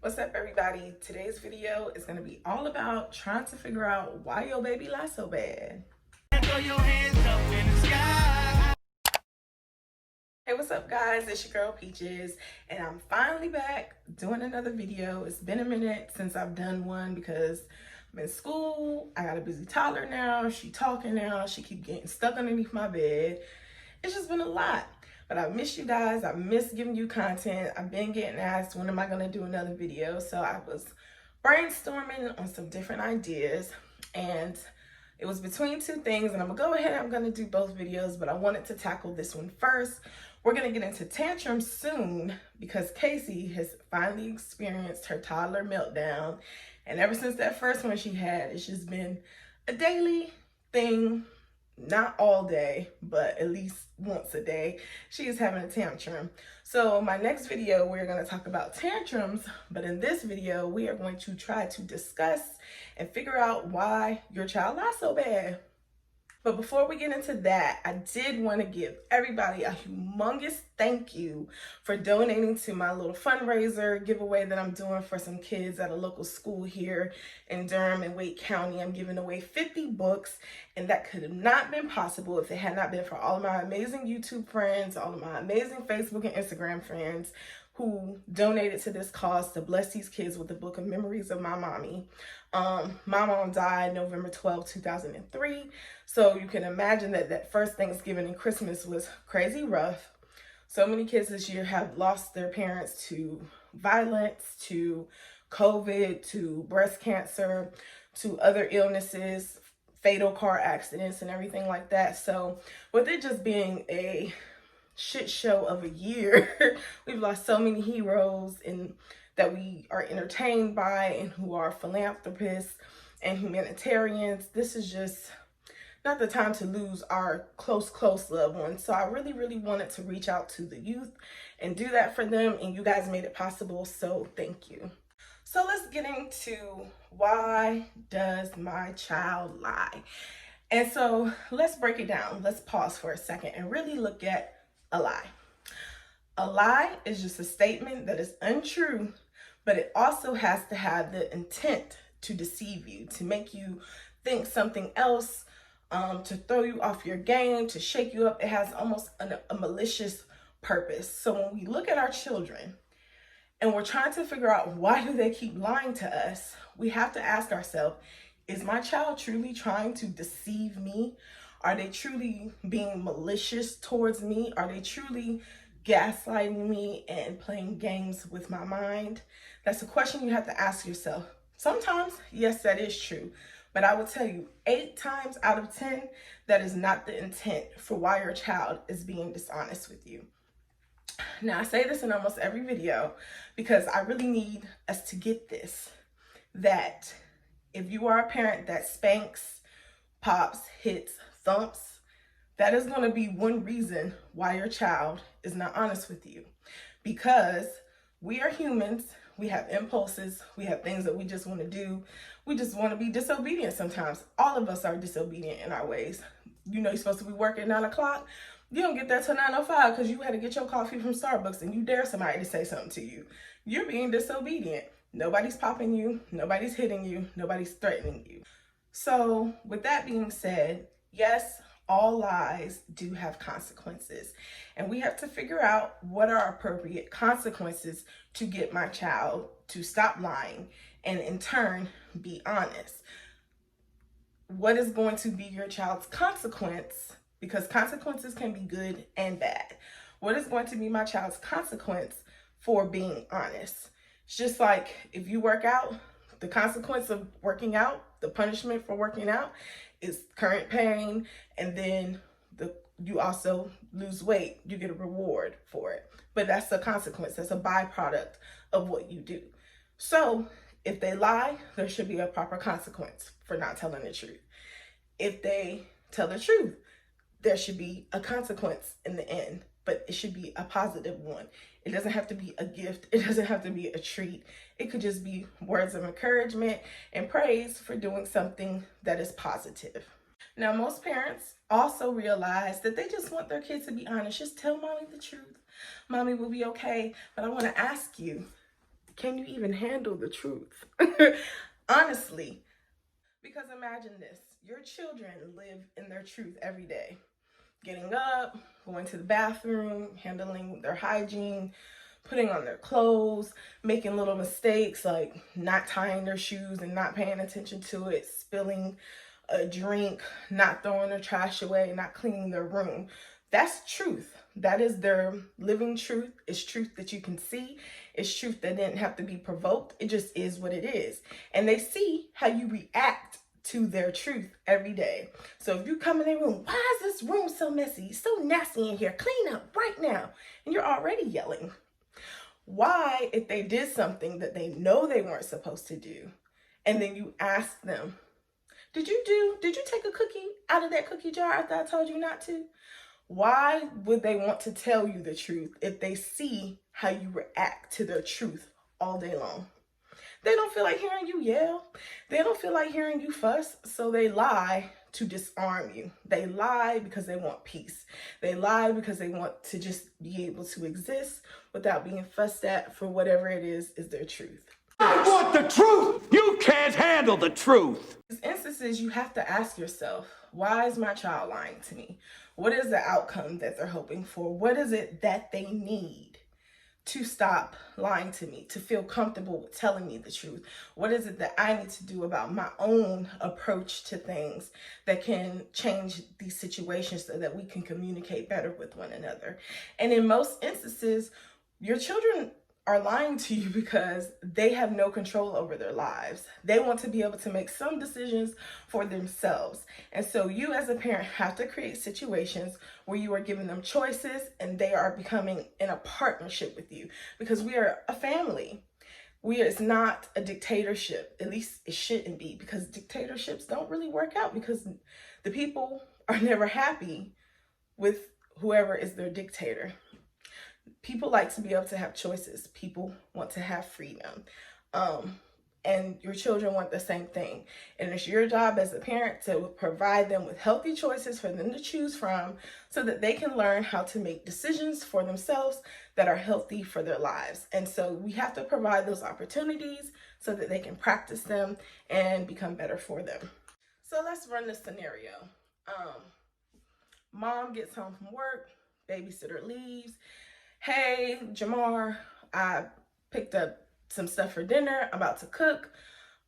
What's up, everybody? Today's video is going to be all about trying to figure out why your baby lies so bad. Throw your hands up in the sky. Hey, what's up, guys? It's your girl Peaches, and I'm finally back doing another video. It's been a minute since I've done one because I'm in school. I got a busy toddler now. She talking now. She keep getting stuck underneath my bed. It's just been a lot. But I miss you guys. I miss giving you content. I've been getting asked, when am I going to do another video? So I was brainstorming on some different ideas. And it was between two things. And I'm going to go ahead and I'm going to do both videos. But I wanted to tackle this one first. We're going to get into tantrums soon because Casey has finally experienced her toddler meltdown. And ever since that first one she had, it's just been a daily thing. Not all day, but at least once a day, she is having a tantrum. So my next video, we're going to talk about tantrums, but in this video, we are going to try to discuss and figure out why your child lies so bad. But before we get into that, I did want to give everybody a humongous thank you for donating to my little fundraiser giveaway that I'm doing for some kids at a local school here in Durham and Wake County. I'm giving away 50 books, and that could have not been possible if it had not been for all of my amazing YouTube friends, all of my amazing Facebook and Instagram friends who donated to this cause to bless these kids with the book of memories of my mommy. My mom died November 12, 2003. So you can imagine that first Thanksgiving and Christmas was crazy rough. So many kids this year have lost their parents to violence, to COVID, to breast cancer, to other illnesses, fatal car accidents and everything like that. So with it just being a shit show of a year, we've lost so many heroes and that we are entertained by and who are philanthropists and humanitarians. This is just not the time to lose our close loved ones. So I really wanted to reach out to the youth and do that for them, and you guys made it possible, so thank you. So let's get into why does my child lie? And so let's break it down. Let's pause for a second and really look at a lie. A lie is just a statement that is untrue, but it also has to have the intent to deceive you, to make you think something else, to throw you off your game, to shake you up. It has almost a malicious purpose. So when we look at our children and we're trying to figure out why do they keep lying to us, we have to ask ourselves, is my child truly trying to deceive me? Are they truly being malicious towards me? Are they truly gaslighting me and playing games with my mind? That's a question you have to ask yourself. Sometimes, yes, that is true. But I will tell you, 8 times out of 10, that is not the intent for why your child is being dishonest with you. Now, I say this in almost every video because I really need us to get this, that if you are a parent that spanks, pops, hits, thumps, that is going to be one reason why your child is not honest with you. Because we are humans, we have impulses, we have things that we just want to do. We just want to be disobedient sometimes. All of us are disobedient in our ways. You know you're supposed to be working at 9 o'clock. You don't get there till 9:05 because you had to get your coffee from Starbucks and you dare somebody to say something to you. You're being disobedient. Nobody's popping you. Nobody's hitting you. Nobody's threatening you. So with that being said, yes, all lies do have consequences, and we have to figure out what are appropriate consequences to get my child to stop lying and in turn be honest. What is going to be your child's consequence? Because consequences can be good and bad. What is going to be my child's consequence for being honest? It's just like if you work out, the consequence of working out, the punishment for working out is current pain, and then you also lose weight. You get a reward for it. But that's a consequence. That's a byproduct of what you do. So if they lie, there should be a proper consequence for not telling the truth. If they tell the truth, there should be a consequence in the end, but it should be a positive one. It doesn't have to be a gift. It doesn't have to be a treat. It could just be words of encouragement and praise for doing something that is positive. Now, most parents also realize that they just want their kids to be honest. Just tell mommy the truth. Mommy will be okay. But I want to ask you, can you even handle the truth? Honestly, because imagine this, your children live in their truth every day. Getting up, going to the bathroom, handling their hygiene, putting on their clothes, making little mistakes like not tying their shoes and not paying attention to it, spilling a drink, not throwing their trash away, not cleaning their room. That's truth. That is their living truth. It's truth that you can see. It's truth that didn't have to be provoked. It just is what it is. And they see how you react to their truth every day. So if you come in their room, why is this room so messy? It's so nasty in here. Clean up right now. And you're already yelling. Why, if they did something that they know they weren't supposed to do, and then you ask them, did you take a cookie out of that cookie jar after I told you not to? Why would they want to tell you the truth if they see how you react to their truth all day long? They don't feel like hearing you yell. They don't feel like hearing you fuss, so they lie to disarm you. They lie because they want peace. They lie because they want to just be able to exist without being fussed at for whatever it is their truth. I want the truth! You can't handle the truth! In these instances, you have to ask yourself, why is my child lying to me? What is the outcome that they're hoping for? What is it that they need to stop lying to me, to feel comfortable with telling me the truth? What is it that I need to do about my own approach to things that can change these situations so that we can communicate better with one another? And in most instances, your children are lying to you because they have no control over their lives. They want to be able to make some decisions for themselves. And so you as a parent have to create situations where you are giving them choices and they are becoming in a partnership with you, because we are a family. It's not a dictatorship. At least it shouldn't be, because dictatorships don't really work out because the people are never happy with whoever is their dictator. People like to be able to have choices. People want to have freedom. And your children want the same thing. And it's your job as a parent to provide them with healthy choices for them to choose from so that they can learn how to make decisions for themselves that are healthy for their lives. And so we have to provide those opportunities so that they can practice them and become better for them. So let's run this scenario. Mom gets home from work, babysitter leaves. Hey, Jamar, I picked up some stuff for dinner. I'm about to cook.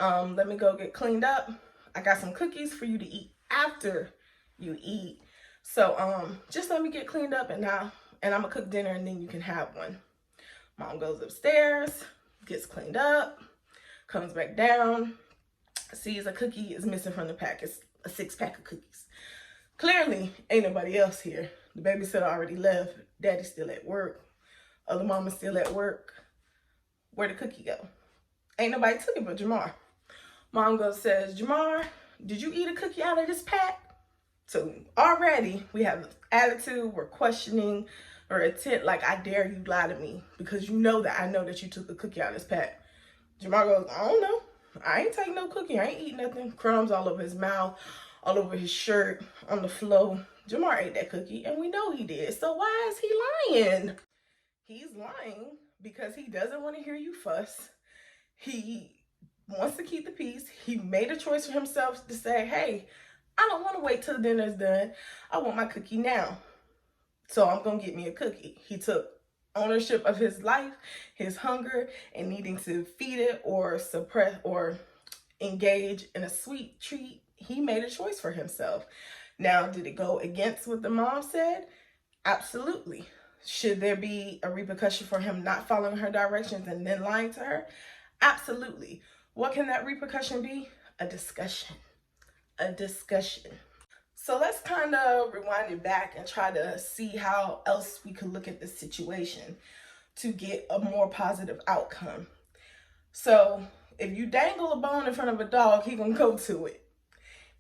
Let me go get cleaned up. I got some cookies for you to eat after you eat. So just let me get cleaned up and I'm gonna cook dinner and then you can have one. Mom goes upstairs, gets cleaned up, comes back down, sees a cookie is missing from the pack. It's a 6-pack of cookies. Clearly, ain't nobody else here. The babysitter already left. Daddy's still at work. Other mama's still at work. Where'd the cookie go? Ain't nobody took it but Jamar. Mom says, Jamar, did you eat a cookie out of this pack? So already we have attitude, we're questioning, or intent, like, I dare you lie to me because you know that I know that you took a cookie out of this pack. Jamar goes, I don't know. I ain't taking no cookie. I ain't eating nothing. Crumbs all over his mouth, all over his shirt, on the floor. Jamar ate that cookie, and we know he did. So why is he lying? He's lying because he doesn't want to hear you fuss. He wants to keep the peace. He made a choice for himself to say, hey, I don't want to wait till dinner's done. I want my cookie now. So I'm going to get me a cookie. He took ownership of his life, his hunger, and needing to feed it or suppress or engage in a sweet treat. He made a choice for himself. Now, did it go against what the mom said? Absolutely. Should there be a repercussion for him not following her directions and then lying to her? Absolutely. What can that repercussion be? A discussion. A discussion. So let's kind of rewind it back and try to see how else we could look at this situation to get a more positive outcome. So if you dangle a bone in front of a dog, he gonna go to it.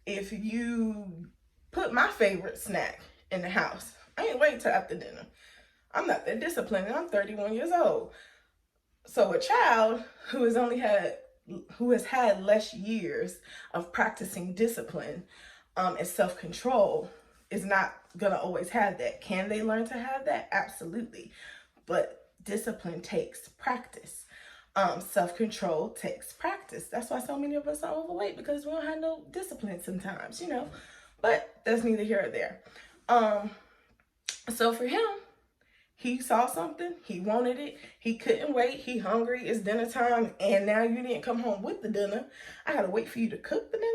If you put my favorite snack in the house, I ain't waiting till after dinner. I'm not that disciplined and I'm 31 years old. So a child who has had less years of practicing discipline and self-control is not gonna always have that. Can they learn to have that? Absolutely. But discipline takes practice. Self-control takes practice. That's why so many of us are overweight, because we don't have no discipline sometimes, you know. But that's neither here or there. So for him, he saw something, he wanted it, he couldn't wait, he hungry, it's dinner time, and now you didn't come home with the dinner. I gotta wait for you to cook the dinner.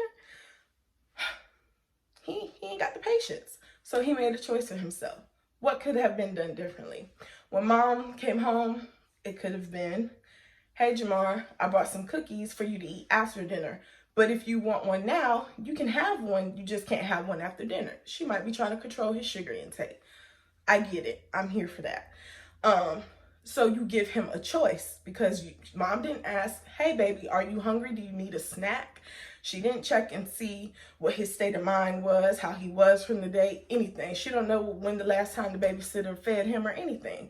He ain't got the patience. So he made a choice for himself. What could have been done differently? When mom came home, it could have been, hey Jamar, I brought some cookies for you to eat after dinner. But if you want one now, you can have one. You just can't have one after dinner. She might be trying to control his sugar intake. I get it. I'm here for that. So you give him a choice, because mom didn't ask, hey baby, are you hungry? Do you need a snack? She didn't check and see what his state of mind was, how he was from the day, anything. She don't know when the last time the babysitter fed him or anything.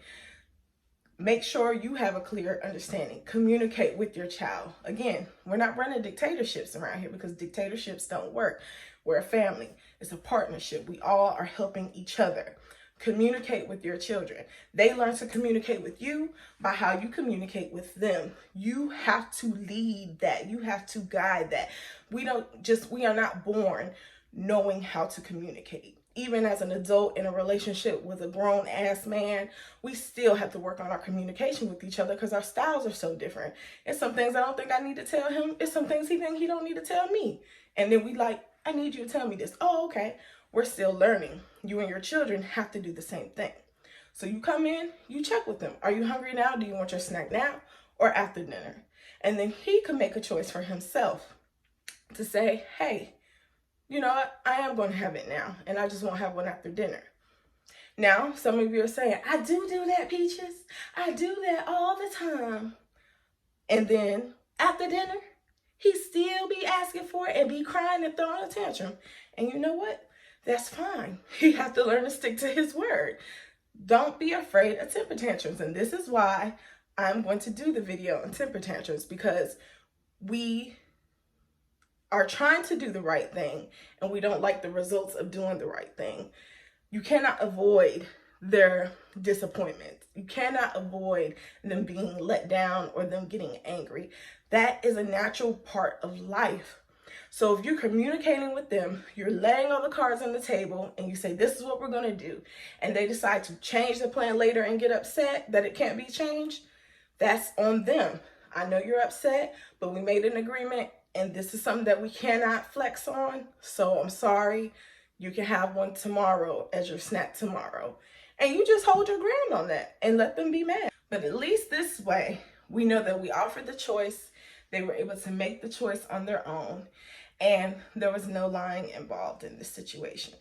Make sure you have a clear understanding. Communicate with your child. Again, we're not running dictatorships around here, because dictatorships don't work. We're a family. It's a partnership. We all are helping each other. Communicate with your children. They learn to communicate with you by how you communicate with them. You have to lead that. You have to guide that. We are not born knowing how to communicate. Even as an adult in a relationship with a grown ass man, we still have to work on our communication with each other, because our styles are so different. It's some things I don't think I need to tell him. It's some things he think he don't need to tell me. And then we like, I need you to tell me this. Oh, okay. We're still learning. You and your children have to do the same thing. So you come in, you check with them. Are you hungry now? Do you want your snack now or after dinner? And then he can make a choice for himself to say, hey, you know what? I am going to have it now, and I just won't have one after dinner. Now, some of you are saying, I do that, Peaches. I do that all the time. And then after dinner, he still be asking for it and be crying and throwing a tantrum. And you know what? That's fine. He has to learn to stick to his word. Don't be afraid of temper tantrums. And this is why I'm going to do the video on temper tantrums, because we are trying to do the right thing and we don't like the results of doing the right thing. You cannot avoid their disappointment. You cannot avoid them being let down or them getting angry. That is a natural part of life. So if you're communicating with them, you're laying all the cards on the table and you say, this is what we're going to do, and they decide to change the plan later and get upset that it can't be changed, that's on them. I know you're upset, but we made an agreement and this is something that we cannot flex on. So I'm sorry. You can have one tomorrow as your snack tomorrow. And you just hold your ground on that and let them be mad. But at least this way, we know that we offered the choice. They were able to make the choice on their own. And there was no lying involved in this situation.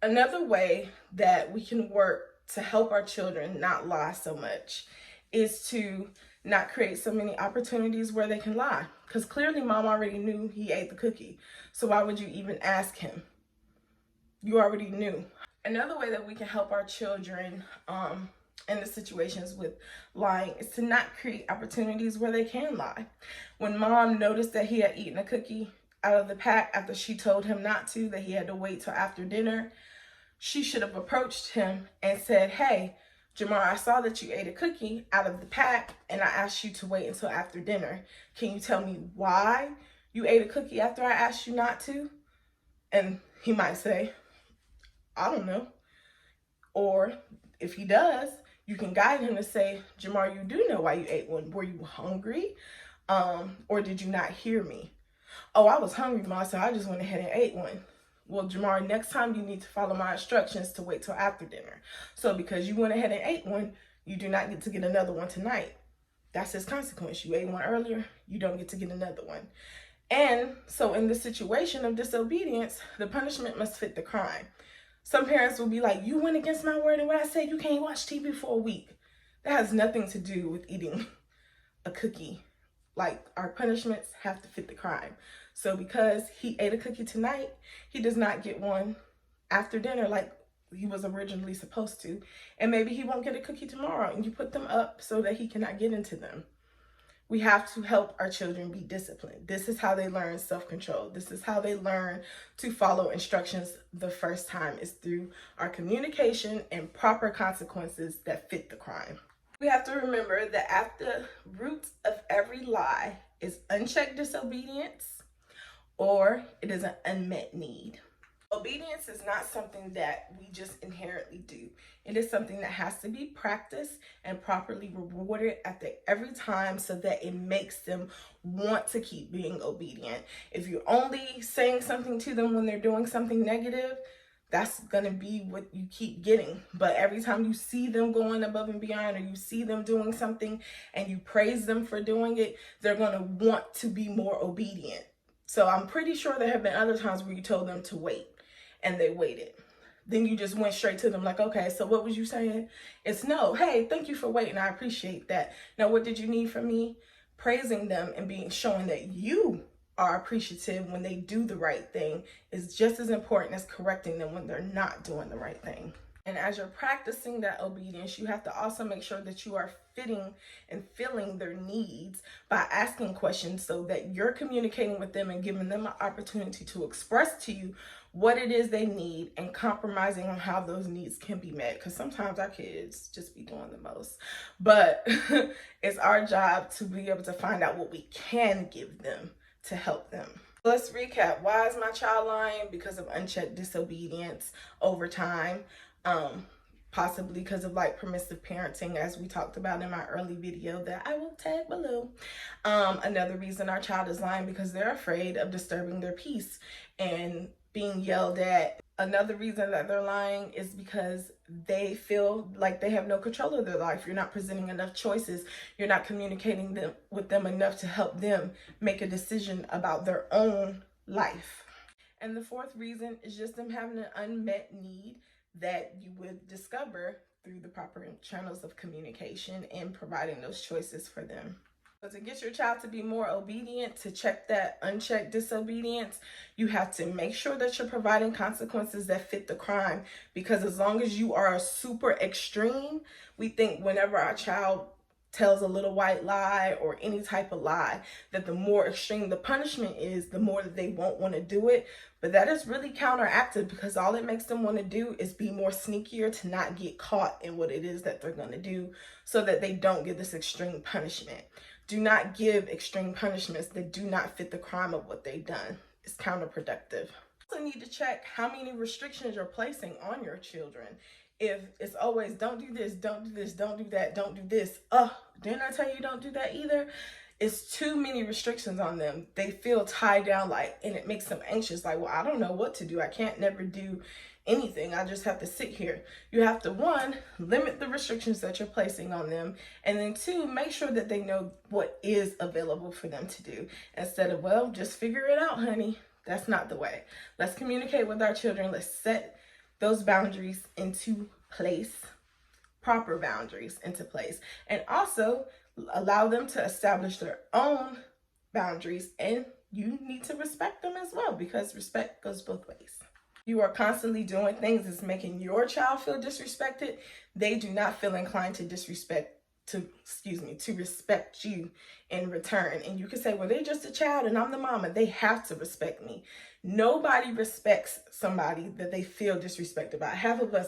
Another way that we can work to help our children not lie so much is to not create so many opportunities where they can lie. Because clearly mom already knew he ate the cookie. So why would you even ask him? You already knew. Another way that we can help our children in the situations with lying is to not create opportunities where they can lie. When mom noticed that he had eaten a cookie out of the pack after she told him not to, that he had to wait till after dinner, she should have approached him and said, hey, Jamar, I saw that you ate a cookie out of the pack and I asked you to wait until after dinner. Can you tell me why you ate a cookie after I asked you not to? And he might say, I don't know. Or if he does, you can guide him to say, Jamar, you do know why you ate one. Were you hungry? Or did you not hear me? Oh, I was hungry, Ma, so I just went ahead and ate one. Well, Jamar, next time you need to follow my instructions to wait till after dinner. So because you went ahead and ate one, you do not get to get another one tonight. That's his consequence. You ate one earlier, you don't get to get another one. And so in this situation of disobedience, the punishment must fit the crime. Some parents will be like, you went against my word and what I said, you can't watch TV for a week. That has nothing to do with eating a cookie. Like, our punishments have to fit the crime. So because he ate a cookie tonight, he does not get one after dinner like he was originally supposed to. And maybe he won't get a cookie tomorrow, and you put them up so that he cannot get into them. We have to help our children be disciplined. This is how they learn self-control. This is how they learn to follow instructions the first time, is through our communication and proper consequences that fit the crime. We have to remember that at the root of every lie is unchecked disobedience, or it is an unmet need. Obedience is not something that we just inherently do. It is something that has to be practiced and properly rewarded every time so that it makes them want to keep being obedient. If you're only saying something to them when they're doing something negative, that's going to be what you keep getting. But every time you see them going above and beyond, or you see them doing something and you praise them for doing it, they're going to want to be more obedient. So I'm pretty sure there have been other times where you told them to wait and they waited. Then you just went straight to them like, okay, so what was you saying? It's no, hey, thank you for waiting. I appreciate that. Now, what did you need from me? Praising them and showing that you are appreciative when they do the right thing is just as important as correcting them when they're not doing the right thing. And as you're practicing that obedience, you have to also make sure that you are fitting and filling their needs by asking questions so that you're communicating with them and giving them an opportunity to express to you what it is they need and compromising on how those needs can be met. Because sometimes our kids just be doing the most. But it's our job to be able to find out what we can give them to help them. Let's recap. Why is my child lying? Because of unchecked disobedience over time. Possibly because of like permissive parenting, as we talked about in my early video that I will tag below. Another reason our child is lying because they're afraid of disturbing their peace and being yelled at. Another reason that they're lying is because they feel like they have no control of their life. You're not presenting enough choices. You're not communicating with them enough to help them make a decision about their own life. And the fourth reason is just them having an unmet need that you would discover through the proper channels of communication and providing those choices for them. So to get your child to be more obedient, to check that unchecked disobedience, you have to make sure that you're providing consequences that fit the crime. Because as long as you are super extreme, we think whenever our child tells a little white lie or any type of lie, that the more extreme the punishment is, the more that they won't want to do it. But that is really counteractive, because all it makes them want to do is be more sneakier to not get caught in what it is that they're going to do, so that they don't get this extreme punishment. Do not give extreme punishments that do not fit the crime of what they've done. It's counterproductive. You also need to check how many restrictions you're placing on your children. If it's always don't do this, don't do this, don't do that, don't do this. Didn't I tell you don't do that either? It's too many restrictions on them. They feel tied down, and it makes them anxious. Like, well, I don't know what to do. I can't never do anything. I just have to sit here. You have to, one, limit the restrictions that you're placing on them. And then two, make sure that they know what is available for them to do. Instead of, well, just figure it out, honey. That's not the way. Let's communicate with our children. Let's set those boundaries into place, proper boundaries into place. And also allow them to establish their own boundaries, and you need to respect them as well, because respect goes both ways. You are constantly doing things that's making your child feel disrespected. They do not feel inclined to respect you in return. And you can say, well, they're just a child and I'm the mama. They have to respect me. Nobody respects somebody that they feel disrespected by. Half of us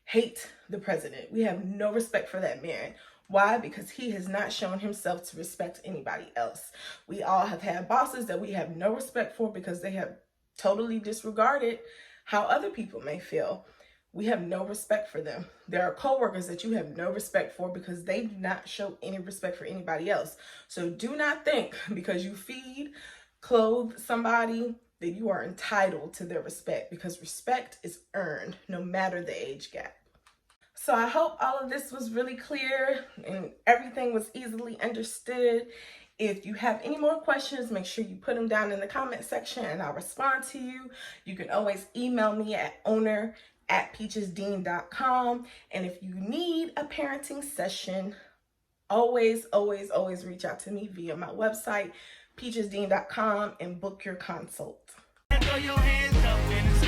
hate the president. We have no respect for that man. Why? Because he has not shown himself to respect anybody else. We all have had bosses that we have no respect for because they have totally disregarded how other people may feel. We have no respect for them. There are coworkers that you have no respect for because they do not show any respect for anybody else. So do not think because you feed, clothe somebody that you are entitled to their respect, because respect is earned no matter the age gap. So I hope all of this was really clear and everything was easily understood. If you have any more questions, make sure you put them down in the comment section and I'll respond to you. You can always email me at owner@peachesdean.com. And if you need a parenting session, always reach out to me via my website, peachesdean.com, and book your consult. Throw your hands up in the